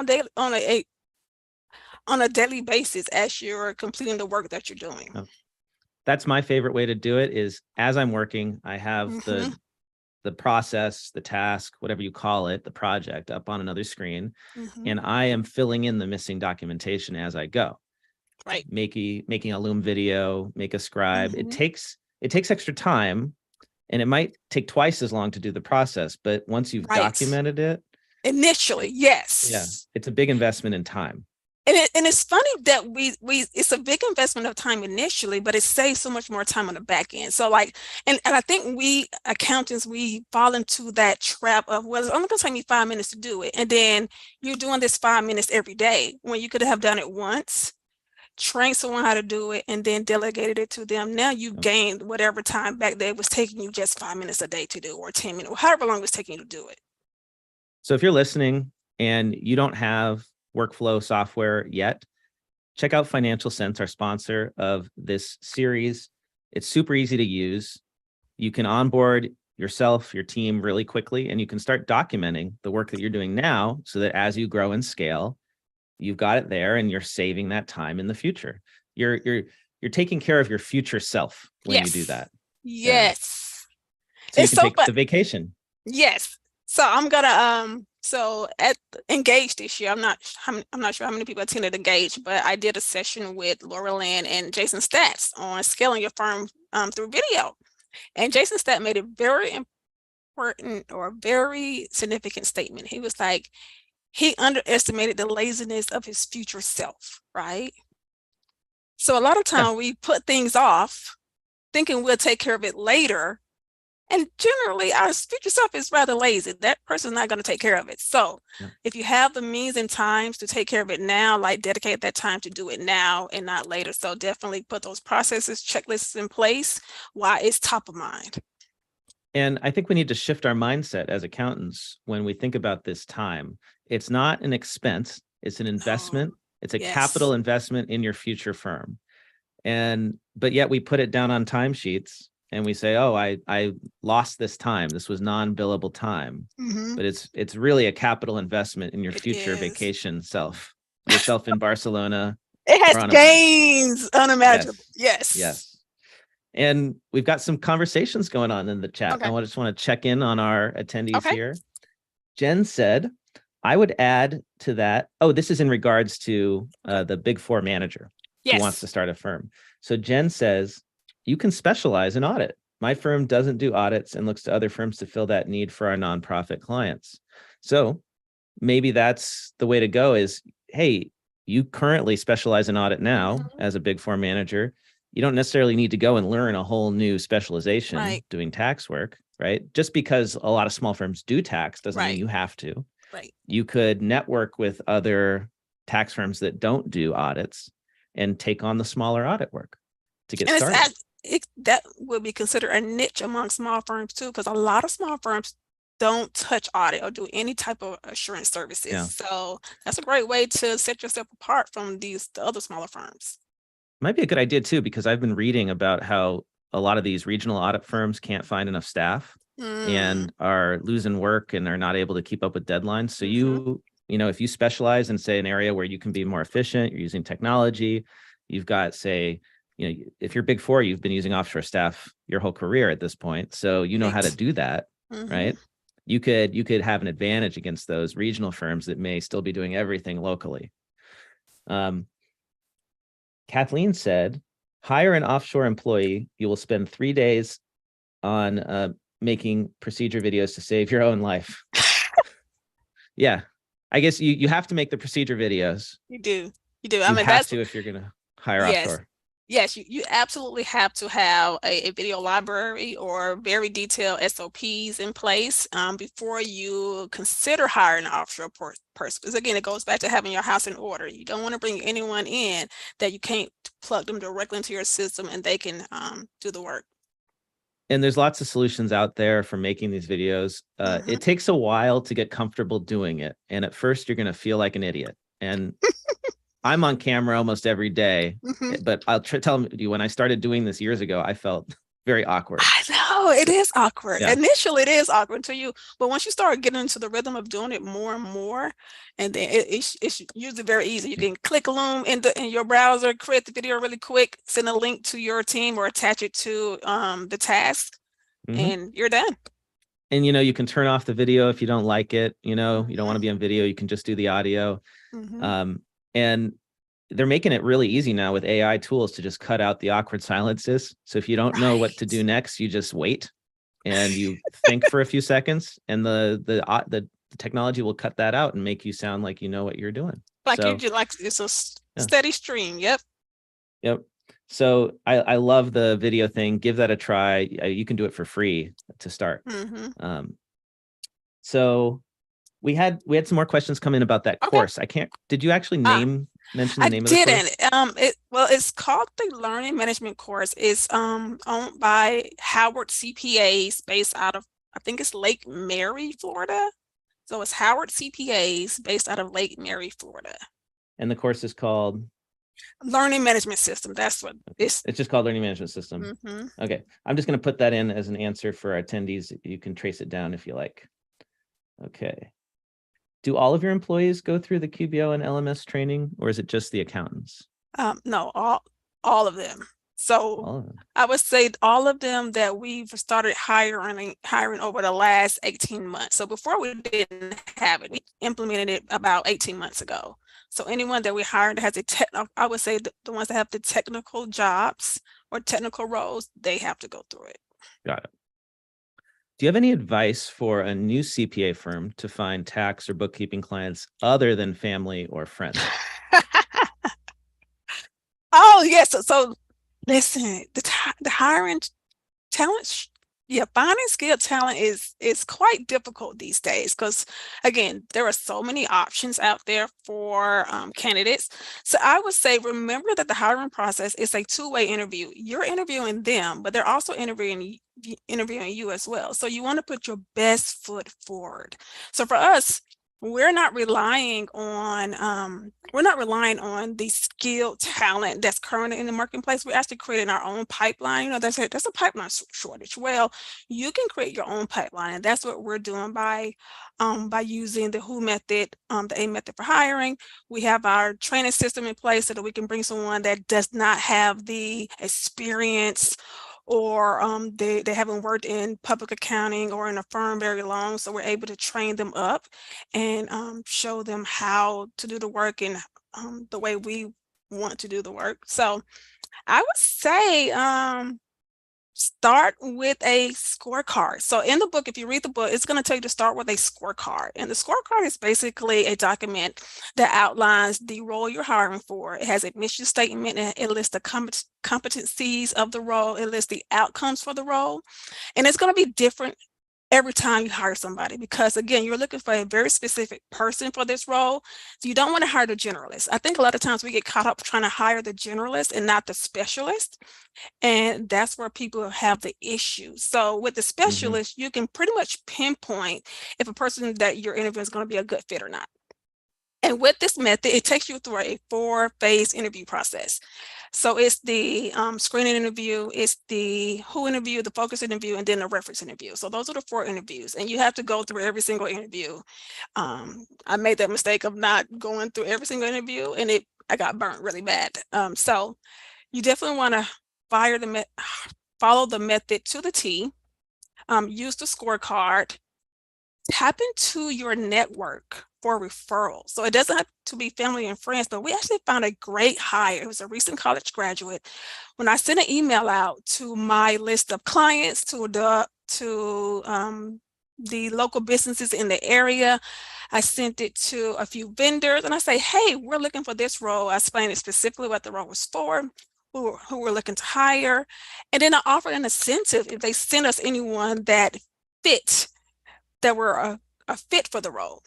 on a daily basis as you're completing the work that you're doing. That's my favorite way to do it is as I'm working, I have Hmm. the process, the task, whatever you call it, the project up on another screen, Hmm. and I am filling in the missing documentation as I go. Right. Making a Loom video, make a scribe. Hmm. It takes extra time and it might take twice as long to do the process, but once you've Right. documented it, Initially, yeah, yes. it's a big investment in time. And it's funny that we it's a big investment of time initially, but it saves so much more time on the back end. So like, and I think we accountants, we fall into that trap of, well, it's only gonna take me 5 minutes to do it. And then you're doing this 5 minutes every day when you could have done it once, trained someone how to do it, and then delegated it to them. Now you've gained whatever time back that it was taking you just 5 minutes a day to do, or 10 minutes, or however long it was taking you to do it. So if you're listening and you don't have workflow software yet, check out Financial Sense, our sponsor of this series. It's super easy to use. You can onboard yourself, your team really quickly, and you can start documenting the work that you're doing now so that as you grow and scale, you've got it there and you're saving that time in the future. You're taking care of your future self when you do Yes. that. Yeah. Yes. So you It's can so take fun. the vacation. Yes. So I'm gonna so at Engage this year, I'm not sure how many people attended Engage, but I did a session with Laura Lynn and Jason Stats on scaling your firm through video. And Jason Stat made a very important or very significant statement. He was like, he underestimated the laziness of his future self, right? So a lot of Yeah. time we put things off thinking we'll take care of it later. And generally, our future self is rather lazy. That person's not going to take care of it. So, Yeah. if you have the means and times to take care of it now, like dedicate that time to do it now and not later. So, definitely put those processes, checklists in place while it's top of mind. And I think we need to shift our mindset as accountants when we think about this time. It's not an expense, it's an Oh, investment. It's a capital yes. investment in your future firm. But yet we put it down on timesheets and we say, "Oh, I lost this time. This was non-billable time." Hmm. But it's really a capital investment in your It future is. vacation self. Yourself in Barcelona It has or on a gains unimaginable. yes. Yes. Yes. And we've got some conversations going on in the chat. Okay. Just want to check in on our attendees Okay. here. Jen said, I would add to that. Oh, this is in regards to Okay. the Big Four manager who wants Yes. to start a firm. So Jen says, you can specialize in audit. My firm doesn't do audits and looks to other firms to fill that need for our nonprofit clients. So maybe that's the way to go is, hey, you currently specialize in audit now Hmm. as a Big Four manager. You don't necessarily need to go and learn a whole new specialization Right. doing tax work, right? Just because a lot of small firms do tax doesn't mean Right. you have to. Right. You could network with other tax firms that don't do audits and take on the smaller audit work to get And started. that would be considered a niche among small firms too, because a lot of small firms don't touch audit or do any type of assurance services. Yeah. So that's a great way to set yourself apart from the other smaller firms. Might be a good idea too, because I've been reading about how a lot of these regional audit firms can't find enough staff Mm, and are losing work and are not able to keep up with deadlines. So hmm if you specialize in, say, an area where you can be more efficient, you're using technology, you've got, say, if you're Big Four, you've been using offshore staff your whole career at this point, so you know how to Right. do that, hmm right? You could have an advantage against those regional firms that may still be doing everything locally. Kathleen said, hire an offshore employee. You will spend 3 days on making procedure videos to save your own life. Yeah. I guess you have to make the procedure videos. You do. You do. I You mean, have that's to if you're going to hire yes. offshore. Yes, you absolutely have to have a video library or very detailed SOPs in place before you consider hiring an offshore person. Because again, it goes back to having your house in order. You don't want to bring anyone in that you can't plug them directly into your system and they can do the work. And there's lots of solutions out there for making these videos. hmm It takes a while to get comfortable doing it. And at first, you're going to feel like an idiot. And I'm on camera almost every day, hmm but I'll tell you, when I started doing this years ago, I felt very awkward. I know it is awkward. Yeah. Initially, it is awkward to you, but once you start getting into the rhythm of doing it more and more, and then it's usually very easy. You can click Loom in your browser, create the video really quick, send a link to your team or attach it to the task, Mm-hmm. and you're done. And you can turn off the video if you don't like it. You don't want hmm to be on video, you can just do the audio. hmm And they're making it really easy now with AI tools to just cut out the awkward silences. So if you don't know what to Right. do next, you just wait and you think for a few seconds, and the technology will cut that out and make you sound like you know what you're doing. Like you So do, like it's a yeah. steady stream. Yep. Yep. So I love the video thing. Give that a try. You can do it for free to start. hmm Um, so we had some more questions come in about that Okay. course. Did you actually Ah, mention the I name of the didn't. course? It's called the Learning Management course. It's owned by Howard CPAs based out of I think it's Lake Mary, Florida. So it's Howard CPAs based out of Lake Mary, Florida. And the course is called, Learning Management System. That's what it's. it's just called Learning Management System. hmm Okay. I'm just going to put that in as an answer for our attendees. You can trace it down if you like. Okay. Do all of your employees go through the QBO and LMS training, or is it just the accountants? No, all of them. So All of them. I would say all of them that we've started hiring over the last 18 months. So before we didn't have it, we implemented it about 18 months ago. So anyone that we hired that has a technical, I would say the ones that have the technical jobs or technical roles, they have to go through it. Got it. Do you have any advice for a new CPA firm to find tax or bookkeeping clients other than family or friends? Oh yes. So listen, the hiring talent, yeah, finding skilled talent is quite difficult these days because again, there are so many options out there for candidates. So I would say remember that the hiring process is a two-way interview. You're interviewing them, but they're also interviewing you as well. So you want to put your best foot forward. So for us, we're not relying on the skilled talent that's currently in the marketplace. We're actually creating our own pipeline. There's a pipeline shortage. Well, you can create your own pipeline, and that's what we're doing by using the Who method, the A method for hiring. We have our training system in place so that we can bring someone that does not have the experience or they haven't worked in public accounting or in a firm very long. So we're able to train them up and show them how to do the work and the way we want to do the work. So I would say start with a scorecard. So in the book, if you read the book, it's going to tell you to start with a scorecard. And the scorecard is basically a document that outlines the role you're hiring for. It has a mission statement, and it lists the competencies of the role. It lists the outcomes for the role. And it's going to be different every time you hire somebody, because again, you're looking for a very specific person for this role. So you don't want to hire the generalist. I think a lot of times we get caught up trying to hire the generalist and not the specialist. And that's where people have the issue. So with the Mhm. specialist, you can pretty much pinpoint if a person that you're interviewing is going to be a good fit or not. And with this method, it takes you through a 4-phase interview process. So it's the screening interview, it's the who interview, the focus interview, and then the reference interview. So those are the 4 interviews, and you have to go through every single interview. I made that mistake of not going through every single interview, and I got burnt really bad. So you definitely want to follow the method to the T. Use the scorecard, tap into your network for referrals. So it doesn't have to be family and friends, but we actually found a great hire. It was a recent college graduate. When I sent an email out to my list of clients, to the local businesses in the area, I sent it to a few vendors and I say, hey, we're looking for this role. I explained it specifically what the role was for, who we're looking to hire. And then I offered an incentive if they send us anyone fit that were a fit for the role.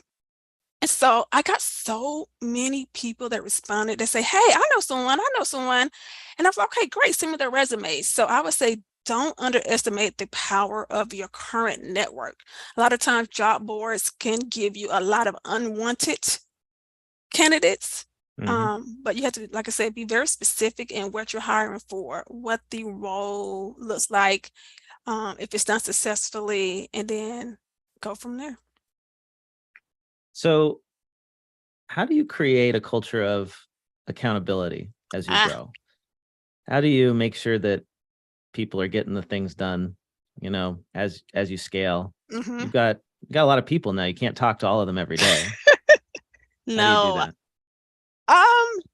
And so I got so many people that responded that say, hey, I know someone. And I was like, okay, great, send me their resumes. So I would say, don't underestimate the power of your current network. A lot of times job boards can give you a lot of unwanted candidates. Mhm. But you have to, like I said, be very specific in what you're hiring for, what the role looks like, if it's done successfully, and then go from there. So, how do you create a culture of accountability as you Ah, grow? How do you make sure that people are getting the things done, as you scale? hmm You got a lot of people now. You can't talk to all of them every day. How do you do No. that?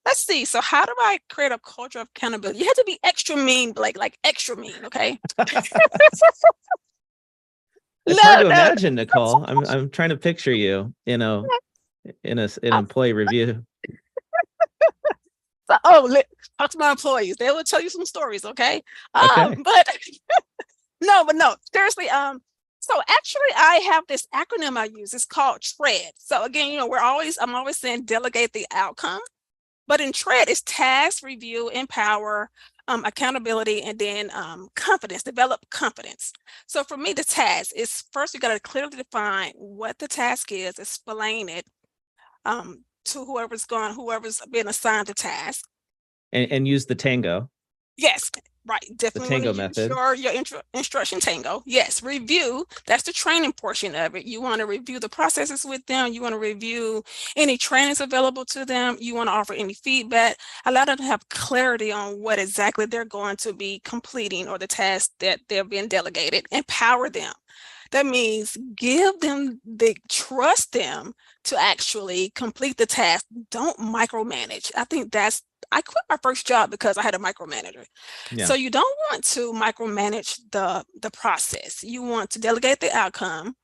Let's see. So how do I create a culture of accountability? You have to be extra mean, Blake, like extra mean, okay? It's hard No, to no. imagine, Nicole. I'm trying to picture you, in an I'm, employee review. talk to my employees. They will tell you some stories, okay? Okay. But no, seriously. So actually, I have this acronym I use. It's called TREAD. So again, I'm always saying delegate the outcome. But in TREAD, it's task, review, empower, accountability, and then confidence, develop confidence. So for me, the task is first, you got to clearly define what the task is, explain it to whoever's been assigned the task. And use the tango, Yes, right. the Definitely want to tango use method. your instruction tango. Yes, review. That's the training portion of it. You want to review the processes with them. You want to review any trainings available to them. You want to offer any feedback. Allow them to have clarity on what exactly they're going to be completing or the task that they're being delegated. Empower them. That means trust them to actually complete the task. Don't micromanage. I quit my first job because I had a micromanager. Yeah. So you don't want to micromanage the process. You want to delegate the outcome,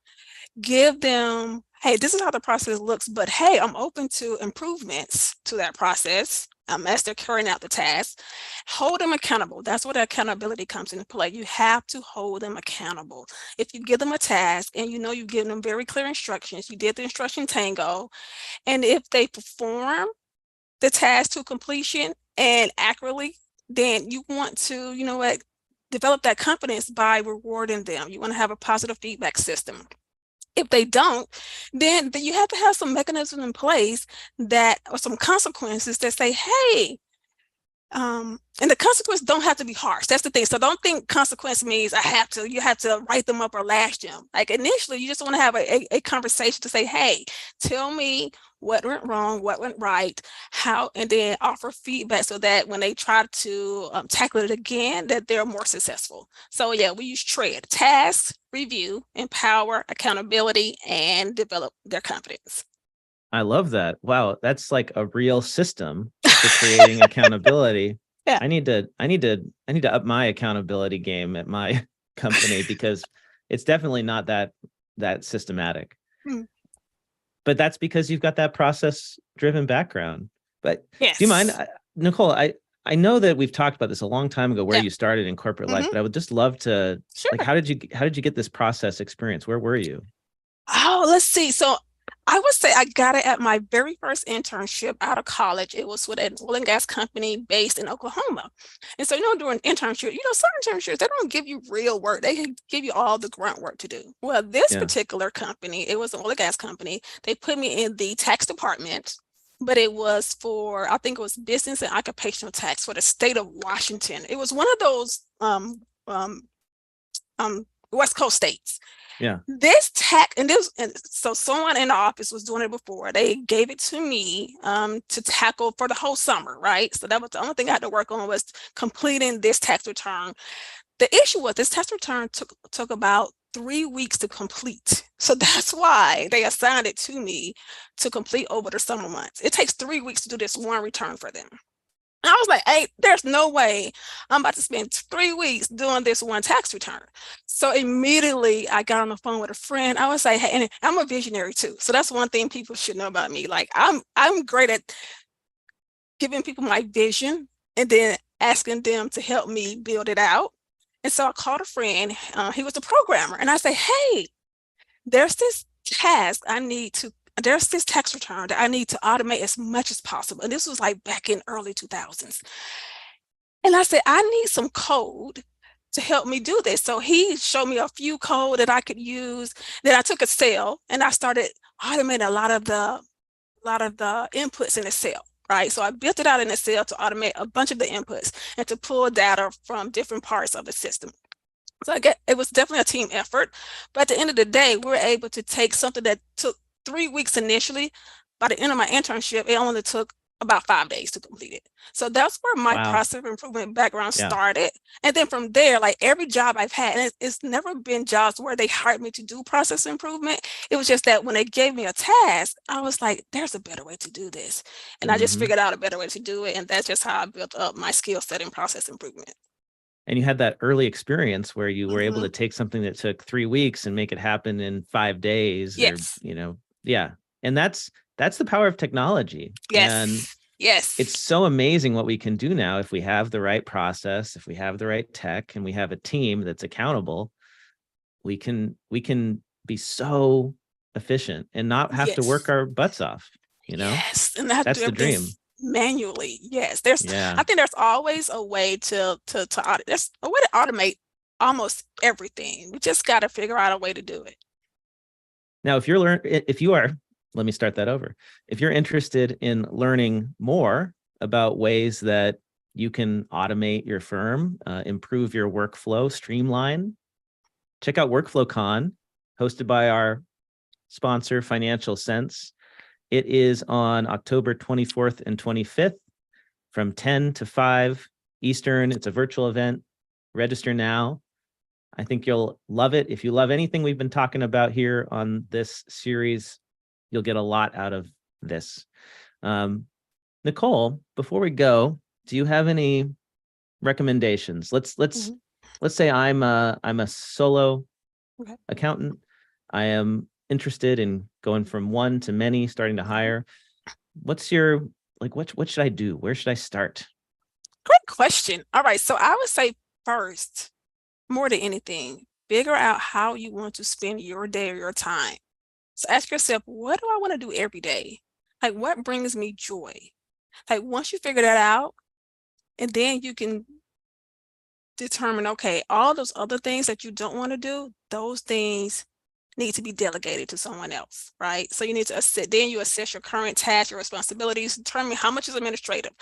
give them, hey, this is how the process looks, but hey, I'm open to improvements to that process. As they're carrying out the task, hold them accountable. That's where the accountability comes into play. You have to hold them accountable. If you give them a task and you know you've given them very clear instructions, you did the instruction tango, and if they perform the task to completion and accurately, then you want to, develop that confidence by rewarding them. You want to have a positive feedback system. If they don't, then you have to have some mechanism in place or some consequences that say, hey, and the consequences don't have to be harsh. That's the thing. So don't think consequence means you have to write them up or lash them. Like initially, you just want to have a conversation to say, hey, tell me what went wrong, what went right, how, and then offer feedback so that when they try to tackle it again, that they're more successful. So yeah, we use TREAD: task, review, empower, accountability, and develop their confidence. I love that. Wow, that's like a real system for creating accountability. Yeah. I need to up my accountability game at my company because it's definitely not that systematic. Mm. But that's because you've got that process driven background. But do you mind, Yes. Nicole? I know that we've talked about this a long time ago, where Yeah. you started in corporate life, Hmm. but I would just love to, like, Sure. how did you get this process experience? Where were you? Oh, let's see. So I would say I got it at my very first internship out of college. It was with an oil and gas company based in Oklahoma. And so, during internship, some internships, they don't give you real work. They give you all the grunt work to do. Well, this Yeah. particular company, it was an oil and gas company. They put me in the tax department, but it was for, I think it was business and occupational tax for the state of Washington. It was one of those um, West Coast states. Yeah. This tech and so someone in the office was doing it before. They gave it to me to tackle for the whole summer, right? So that was the only thing I had to work on, was completing this tax return. The issue was this tax return took about 3 weeks to complete. So that's why they assigned it to me to complete over the summer months. It takes 3 weeks to do this one return for them. And I was like, hey, there's no way I'm about to spend 3 weeks doing this one tax return. So immediately I got on the phone with a friend. I was like, hey, and I'm a visionary too. So that's one thing people should know about me. Like I'm great at giving people my vision and then asking them to help me build it out. And so I called a friend. He was a programmer, and I say, hey, there's this task I need to there's this tax return that I need to automate as much as possible. And this was like back in early 2000s. And I said, I need some code to help me do this. So he showed me a few code that I could use. Then I took a cell and I started automating a lot of the inputs in Excel. Right. So I built it out in Excel to automate a bunch of the inputs and to pull data from different parts of the system. So I get it was definitely a team effort. But at the end of the day, we were able to take something that took 3 weeks initially. By the end of my internship, it only took about 5 days to complete it. So that's where my Wow. process improvement background Yeah. started. And then from there, like every job I've had, and it's never been jobs where they hired me to do process improvement. It was just that when they gave me a task, I was like, there's a better way to do this. And I just Hmm. figured out a better way to do it. And that's just how I built up my skill set in process improvement. And you had that early experience where you were able Hmm. to take something that took 3 weeks and make it happen in 5 days, or, Yes. yeah. And that's the power of technology. And Yes. Yes. it's so amazing what we can do now if we have the right process, if we have the right tech, and we have a team that's accountable. We can be so efficient and not have to work Yes. our butts off. You know, Yes. And I have to that's do the everything dream. manually. Yes. Yeah. I think there's always a way to audit. There's a way to automate almost everything. We just got to figure out a way to do it. Now, if you are, let me start that over. If you're interested in learning more about ways that you can automate your firm, improve your workflow, streamline, check out WorkflowCon, hosted by our sponsor, Financial Sense. It is on October 24th and 25th from 10 to 5 Eastern. It's a virtual event. Register now. I think you'll love it. If you love anything we've been talking about here on this series, you'll get a lot out of this. Um, Nicole, before we go, do you have any recommendations? Mhm. Let's say I'm a solo Okay. accountant. I am interested in going from one to many, starting to Mhm. hire. What's your, like, what should I do? Where should I start? Great question. All right. So I would say first, more than anything, figure out how you want to spend your day or your time. So ask yourself, what do I want to do every day? Like, what brings me joy? Like, once you figure that out, and then you can determine, okay, all those other things that you don't want to do, those things need to be delegated to someone else, right? So you need to assess, then you assess your current tasks, your responsibilities, determine how much is administrative.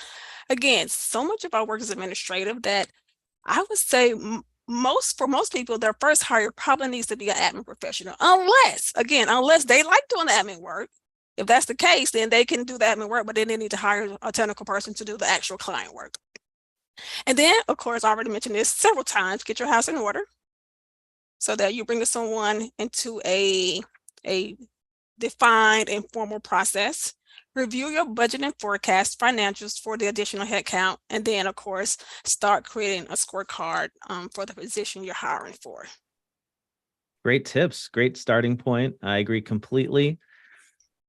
Again, so much of our work is administrative that I would say most people, their first hire probably needs to be an admin professional, unless they like doing the admin work. If that's the case, then they can do the admin work, but then they need to hire a technical person to do the actual client work. And then, of course, I already mentioned this several times, get your house in order so that you bring someone into a defined and formal process. Review your budget and forecast financials for the additional headcount, and then, of course, start creating a scorecard for the position you're hiring for. Great tips, great starting point. I agree completely.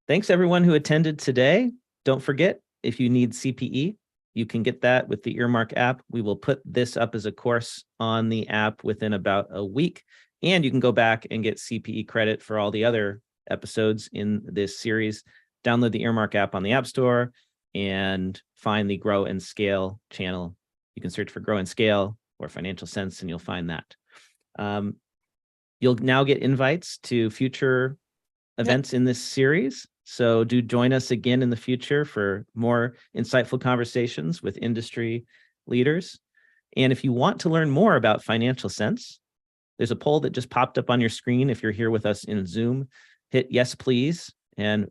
Thanks everyone who attended today. Don't forget, if you need CPE, You can get that with the Earmark app. We will put this up as a course on the app within about a week. And you can go back and get CPE credit for all the other episodes in this series. Download the Earmark app on the App Store and find the Grow and Scale channel. You can search for Grow and Scale or Financial Sense, and you'll find that. You'll now get invites to future events in this series. So do join us again in the future for more insightful conversations with industry leaders. And if you want to learn more about Financial Sense, there's a poll that just popped up on your screen. If you're here with us in Zoom, hit yes, please, and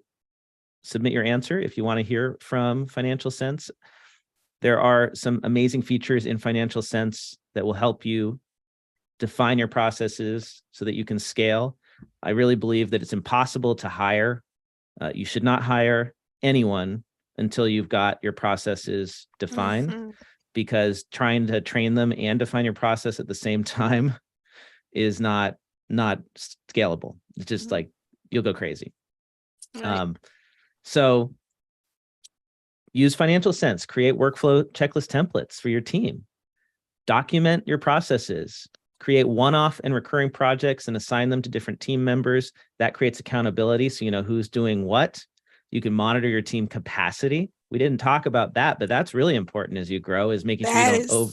submit your answer if you want to hear from Financial Sense. There are some amazing features in Financial Sense that will help you define your processes so that you can scale. I really believe that it's impossible to hire. You should not hire anyone until you've got your processes defined, because trying to train them and define your process at the same time is not scalable. It's just like, you'll go crazy. Right. So use Financial Sense, create workflow checklist templates for your team, document your processes, create one-off and recurring projects and assign them to different team members. That creates accountability, so you know who's doing what. You can monitor your team capacity. We didn't talk about that, but that's really important as you grow, is making sure you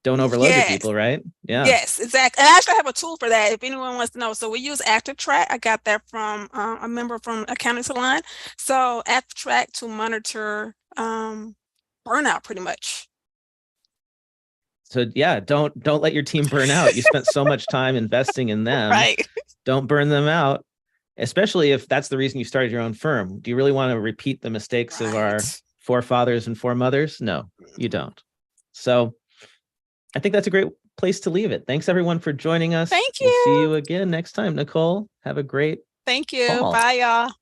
don't overload your people, right? Yeah. Yes, exactly. And I actually have a tool for that if anyone wants to know. So we use ActiveTrack. I got that from a member from Accounting Salon. So ActiveTrack to monitor burnout pretty much. So yeah, don't let your team burn out. You spent so much time investing in them. Right. Don't burn them out, especially if that's the reason you started your own firm. Do you really want to repeat the mistakes of our forefathers and foremothers? No, you don't. So I think that's a great place to leave it. Thanks everyone for joining us. Thank you. We'll see you again next time. Nicole, have a great Thank you. fall. Bye, y'all.